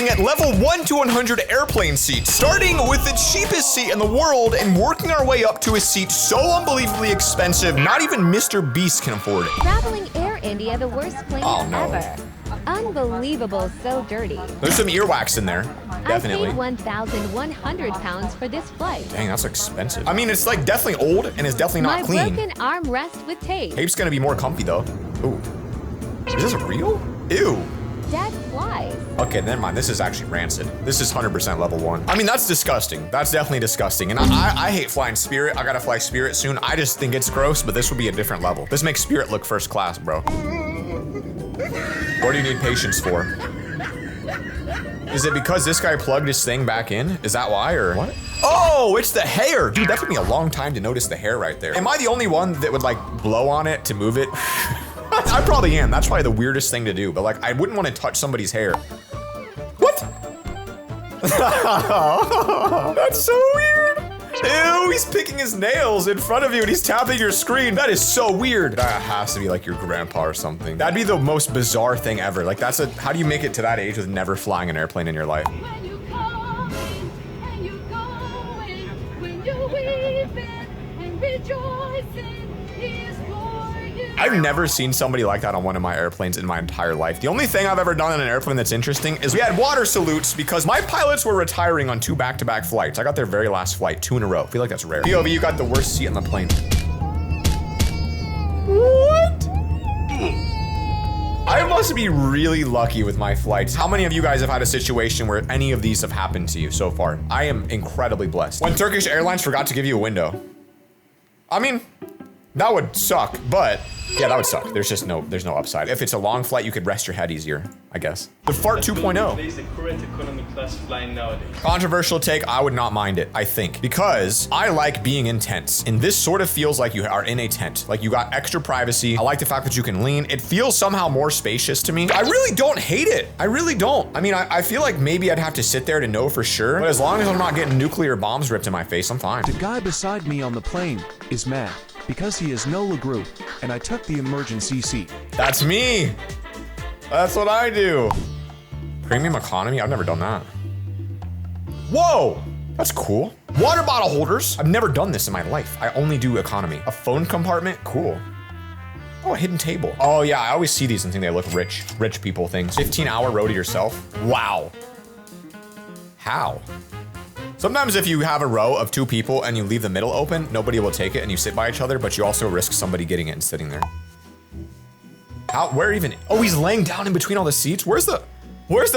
looking at level 1 to 100 airplane seats, starting with the cheapest seat in the world and working our way up to a seat so unbelievably expensive, not even Mr. Beast can afford it. Traveling Air India, the worst plane ever. Unbelievable, so dirty. There's some earwax in there, definitely. I paid 1,100 pounds for this flight. Dang, that's expensive. I mean, it's like definitely old and it's definitely not clean. My broken armrest with tape. Tape's gonna be more comfy though. Ooh. Is this real? Ew. Dead flies. Okay, never mind. This is actually rancid. This is 100% level 1. I mean, that's disgusting. That's definitely disgusting. And I hate flying Spirit. I gotta fly Spirit soon. I just think it's gross, but this will be a different level. This makes Spirit look first class, bro. What do you need patience for? Is it because this guy plugged his thing back in? Is that why, or what? Oh, it's the hair. Dude, that took me a long time to notice the hair right there. Am I the only one that would like blow on it to move it? I probably am. That's probably the weirdest thing to do, but like, I wouldn't want to touch somebody's hair. What? That's so weird. Ew, he's picking his nails in front of you and he's tapping your screen. That is so weird. That has to be like your grandpa or something. That'd be the most bizarre thing ever. Like how do you make it to that age with never flying an airplane in your life? I've never seen somebody like that on one of my airplanes in my entire life. The only thing I've ever done on an airplane that's interesting is we had water salutes because my pilots were retiring on 2 back-to-back flights. I got their very last flight, 2 in a row. I feel like that's rare. POV, you got the worst seat on the plane. What? I must be really lucky with my flights. How many of you guys have had a situation where any of these have happened to you so far? I am incredibly blessed. When Turkish Airlines forgot to give you a window. I mean, that would suck, but yeah, that would suck. There's no upside. If it's a long flight, you could rest your head easier, I guess. The Fart 2.0. Is the current economy class flying nowadays? Controversial take, I would not mind it, I think. Because I like being in tents. And this sort of feels like you are in a tent. Like you got extra privacy. I like the fact that you can lean. It feels somehow more spacious to me. I really don't hate it. I really don't. I mean, I feel like maybe I'd have to sit there to know for sure. But as long as I'm not getting nuclear bombs ripped in my face, I'm fine. The guy beside me on the plane is mad because he is no LeGroux, and I took the emergency seat. That's me. That's what I do. Premium economy? I've never done that. Whoa, that's cool. Water bottle holders. I've never done this in my life. I only do economy. A phone compartment? Cool. Oh, a hidden table. Oh yeah, I always see these and think they look rich. Rich people things. 15-hour row to yourself. Wow. How? Sometimes if you have a row of 2 people and you leave the middle open, nobody will take it and you sit by each other, but you also risk somebody getting it and sitting there. How, where even? Oh, he's laying down in between all the seats? Where's the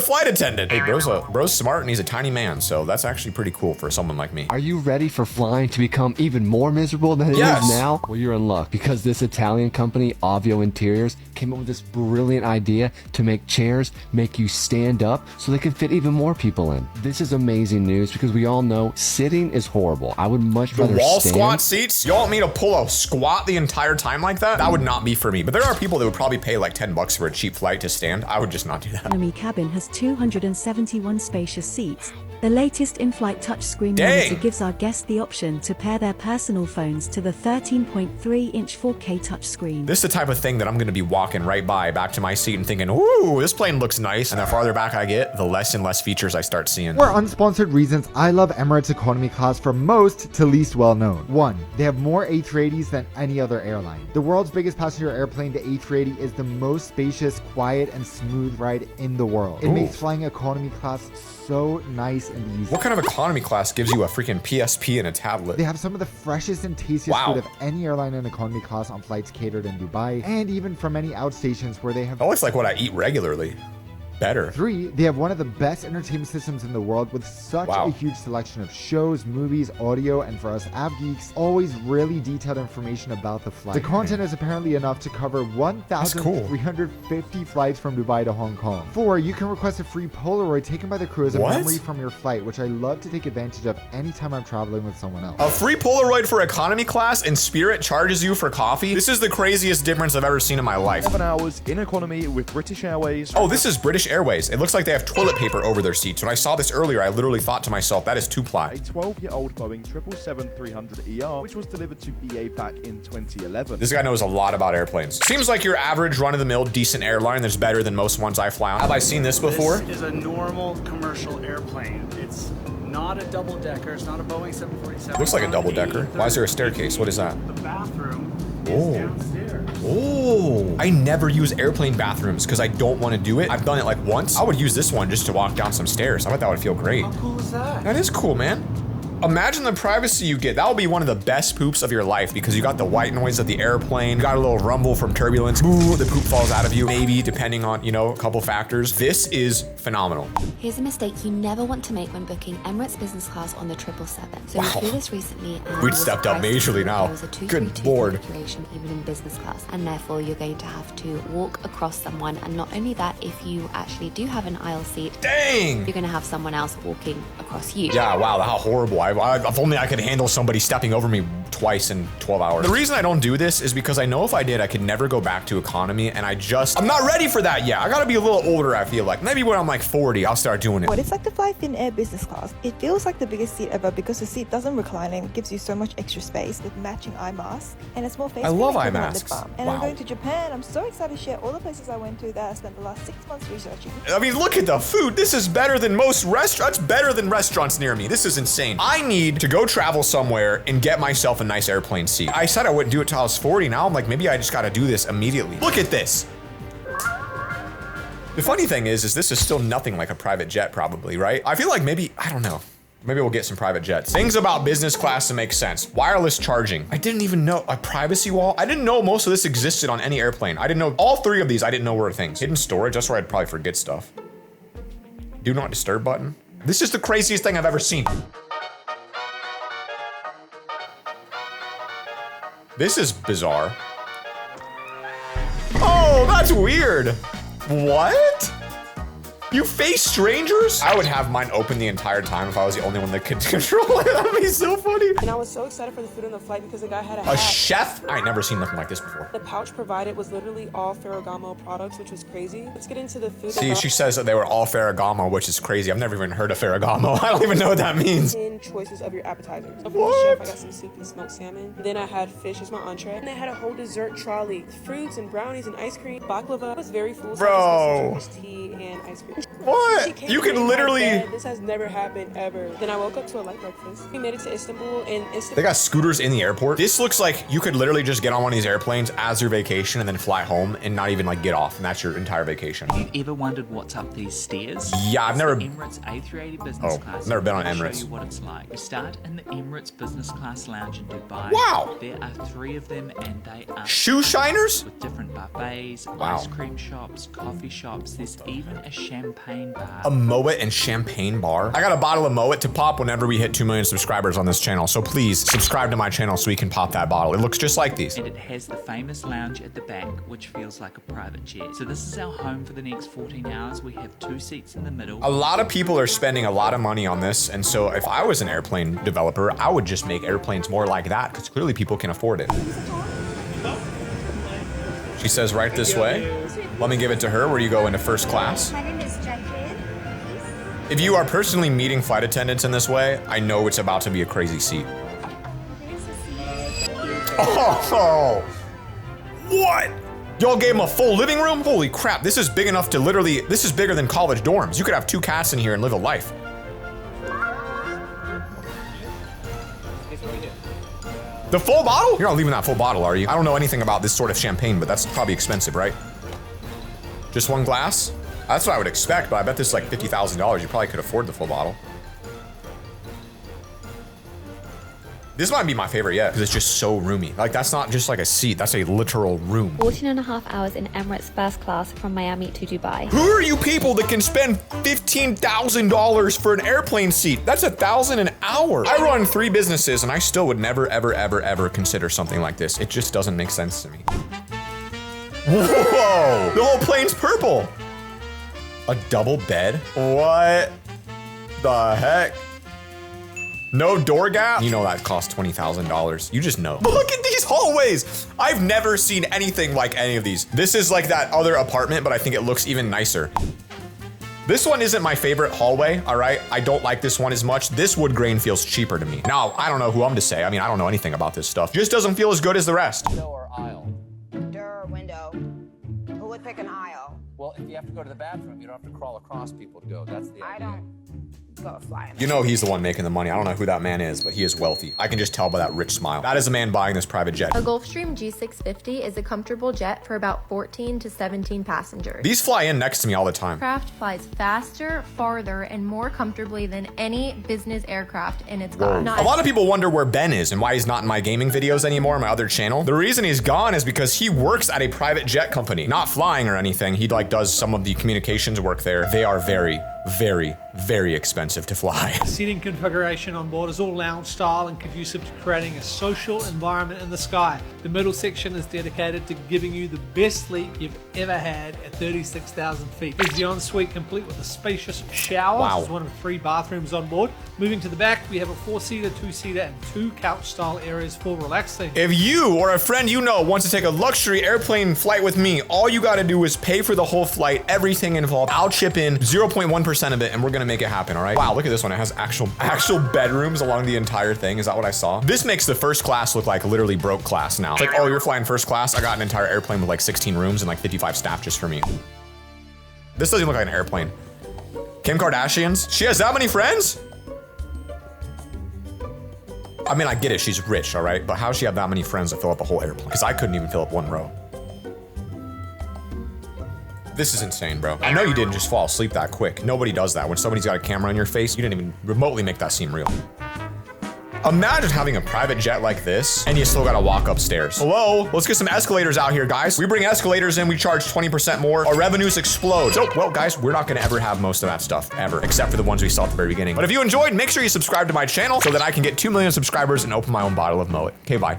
flight attendant? Hey, bro's smart and he's a tiny man, so that's actually pretty cool for someone like me. Are you ready for flying to become even more miserable than it is now? Well, you're in luck because this Italian company, Avio Interiors, came up with this brilliant idea to make chairs make you stand up so they can fit even more people in. This is amazing news because we all know sitting is horrible. I would much rather wall stand. Squat seats? You want me to pull a squat the entire time like that? That would not be for me. But there are people that would probably pay like $10 for a cheap flight to stand. I would just not do that. Economy cabin has 271 spacious seats. The latest in-flight touchscreen monitor gives our guests the option to pair their personal phones to the 13.3-inch 4K touchscreen. This is the type of thing that I'm gonna be walking right by back to my seat and thinking, ooh, this plane looks nice. And the farther back I get, the less and less features I start seeing. For unsponsored reasons, I love Emirates economy class from most to least well known. 1. They have more A380s than any other airline. The world's biggest passenger airplane, the A380, is the most spacious, quiet, and smooth ride in the world. It makes flying economy class so nice and easy. What kind of economy class gives you a freaking PSP and a tablet? They have some of the freshest and tastiest food of any airline in economy class on flights catered in Dubai, and even from many outstations where they have— That looks like what I eat regularly. Better. 3, they have one of the best entertainment systems in the world with such a huge selection of shows, movies, audio, and for us app geeks, always really detailed information about the flight. The content is apparently enough to cover 1,350 flights from Dubai to Hong Kong. 4, you can request a free Polaroid taken by the crew as a memory from your flight, which I love to take advantage of anytime I'm traveling with someone else. A free Polaroid for economy class and Spirit charges you for coffee? This is the craziest difference I've ever seen in my life. 7 hours in economy with British Airways. Oh, this is British Airways. It looks like they have toilet paper over their seats. When I saw this earlier, I literally thought to myself, that is 2-ply. A 12-year-old Boeing 777-300ER, which was delivered to BA back in 2011. This guy knows a lot about airplanes. Seems like your average run-of-the-mill decent airline that's better than most ones I fly on. Have I seen this before? This is a normal commercial airplane. It's not a double-decker. It's not a Boeing 747. Looks like a double-decker. Why is there a staircase? What is that? The bathroom is downstairs. Oh, I never use airplane bathrooms because I don't want to do it. I've done it like once. I would use this one just to walk down some stairs. I bet that would feel great. How cool is that? That is cool, man. Imagine the privacy you get. That will be one of the best poops of your life because you got the white noise of the airplane, you got a little rumble from turbulence, ooh, the poop falls out of you, maybe depending on, you know, a couple factors. This is phenomenal. Here's a mistake you never want to make when booking Emirates business class on the 777. So we flew this recently and We'd stepped up majorly now. There was a Good lord. configuration even in business class, and therefore you're going to have to walk across someone, and not only that, if you actually do have an aisle seat, dang, you're going to have someone else walking across you. Yeah, wow, how horrible. If only I could handle somebody stepping over me twice in 12 hours. The reason I don't do this is because I know if I did, I could never go back to economy, and I'm not ready for that yet. I gotta be a little older, I feel like. Maybe when I'm like 40, I'll start doing it. What it's like to fly Finnair business class. It feels like the biggest seat ever because the seat doesn't recline and gives you so much extra space with matching eye masks, and it's more face. I love eye than lip masks. balm. And Wow. I'm going to Japan. I'm so excited to share all the places I went to that I spent the last 6 months researching. I mean, look at the food. This is better than most restaurants, better than restaurants near me. This is insane. I need to go travel somewhere and get myself a nice airplane seat. I said I wouldn't do it till I was 40. Now I'm like, maybe I just gotta do this immediately. Look at this. The funny thing is this is still nothing like a private jet probably, right? I feel like maybe, I don't know. Maybe we'll get some private jets. Things about business class to make sense. Wireless charging. I didn't even know. A privacy wall? I didn't know most of this existed on any airplane. I didn't know, all three of these I didn't know were things. Hidden storage, that's where I'd probably forget stuff. Do not disturb button. This is the craziest thing I've ever seen. This is bizarre. Oh, that's weird. What? You face strangers? I would have mine open the entire time if I was the only one that could control it. That'd be so funny. And I was so excited for the food on the flight because the guy had a A hat. chef? I ain't never seen nothing like this before. The pouch provided was literally all Ferragamo products, which was crazy. Let's get into the food. See, she says that they were all Ferragamo, which is crazy. I've never even heard of Ferragamo. I don't even know what that means. 10 choices of your appetizers. So for the chef, I got some soup and smoked salmon. Then I had fish as my entree. And they had a whole dessert trolley. Fruits and brownies and ice cream. Baklava. I was very full. So Bro. I just got some tea and ice cream. What? You can literally... This has never happened ever. Then I woke up to a light breakfast. We made it to Istanbul and Istanbul. They got scooters in the airport. This looks like you could literally just get on one of these airplanes as your vacation and then fly home and not even like get off, and that's your entire vacation. Have you ever wondered what's up these stairs? Yeah, I've never... Emirates A380 business class. I've never been on I'll Emirates. show you what it's like. You start in the Emirates business class lounge in Dubai. Wow. There are 3 of them, and they are shoe shiners with different buffets, wow. ice cream shops, coffee shops. There's even a champagne bar. A Moet and champagne bar. I got a bottle of Moet to pop whenever we hit 2 million subscribers on this channel. So please subscribe to my channel so we can pop that bottle. It looks just like these. And it has the famous lounge at the back, which feels like a private jet. So this is our home for the next 14 hours. We have 2 seats in the middle. A lot of people are spending a lot of money on this. And so if I was an airplane developer, I would just make airplanes more like that because clearly people can afford it. She says right this way. Let me give it to her. Where do you go into first class? My name is Jackie. If you are personally meeting flight attendants in this way, I know it's about to be a crazy seat. Oh, what? Y'all gave him a full living room? Holy crap, this is big enough to literally, this is bigger than college dorms. You could have 2 cats in here and live a life. The full bottle? You're not leaving that full bottle, are you? I don't know anything about this sort of champagne, but that's probably expensive, right? Just 1 glass? That's what I would expect, but I bet this is like $50,000. You probably could afford the full bottle. This might be my favorite yet, because it's just so roomy. Like, that's not just like a seat, that's a literal room. 14.5 hours in Emirates first class from Miami to Dubai. Who are you people that can spend $15,000 for an airplane seat? That's $1,000 an hour. I run 3 businesses and I still would never, ever, ever, ever consider something like this. It just doesn't make sense to me. Whoa, the whole plane's purple. A double bed? What the heck? No door gap? You know that costs $20,000. You just know. Look at these hallways. I've never seen anything like any of these. This is like that other apartment, but I think it looks even nicer. This one isn't my favorite hallway, all right? I don't like this one as much. This wood grain feels cheaper to me. Now, I don't know who I'm to say. I mean, I don't know anything about this stuff. Just doesn't feel as good as the rest. Window or aisle? Door or window. Who would pick an aisle? Well, if you have to go to the bathroom, you don't have to crawl across people to go. That's the idea. I don't go flying. You know he's the one making the money. I don't know who that man is, but he is wealthy. I can just tell by that rich smile. That is a man buying this private jet. A Gulfstream G650 is a comfortable jet for about 14 to 17 passengers. These fly in next to me all the time. Aircraft flies faster, farther, and more comfortably than any business aircraft in its class. A lot of people wonder where Ben is and why he's not in my gaming videos anymore, my other channel. The reason he's gone is because he works at a private jet company. Not flying or anything. He like does some of the communications work there. They are very, very, very expensive to fly. The seating configuration on board is all lounge style and conducive to creating a social environment in the sky. The middle section is dedicated to giving you the best sleep you've ever had at 36,000 feet. There's the ensuite complete with a spacious shower. Wow. This is one of 3 bathrooms on board. Moving to the back, we have a 4-seater, 2-seater, and 2 couch-style areas for relaxing. If you or a friend you know wants to take a luxury airplane flight with me, all you gotta do is pay for the whole flight, everything involved. I'll chip in 0.1% of it and we're gonna make it happen, all right? Wow, look at this one. It has actual bedrooms along the entire thing. Is that what I saw? This makes the first class look like literally broke class now. It's like, oh, you're flying first class? I got an entire airplane with like 16 rooms and like 55 staff just for me. This doesn't look like an airplane. Kim Kardashian's? She has that many friends? I mean, I get it, she's rich, all right? But how does she have that many friends to fill up a whole airplane? Because I couldn't even fill up 1 row. This is insane, bro. I know you didn't just fall asleep that quick. Nobody does that. When somebody's got a camera on your face, you didn't even remotely make that seem real. Imagine having a private jet like this and you still gotta walk upstairs. Hello, let's get some escalators out here, guys. We bring escalators in, we charge 20% more, our revenues explode. So, well, guys, we're not gonna ever have most of that stuff, ever, except for the ones we saw at the very beginning. But if you enjoyed, make sure you subscribe to my channel so that I can get 2 million subscribers and open my own bottle of Moet. Okay, bye.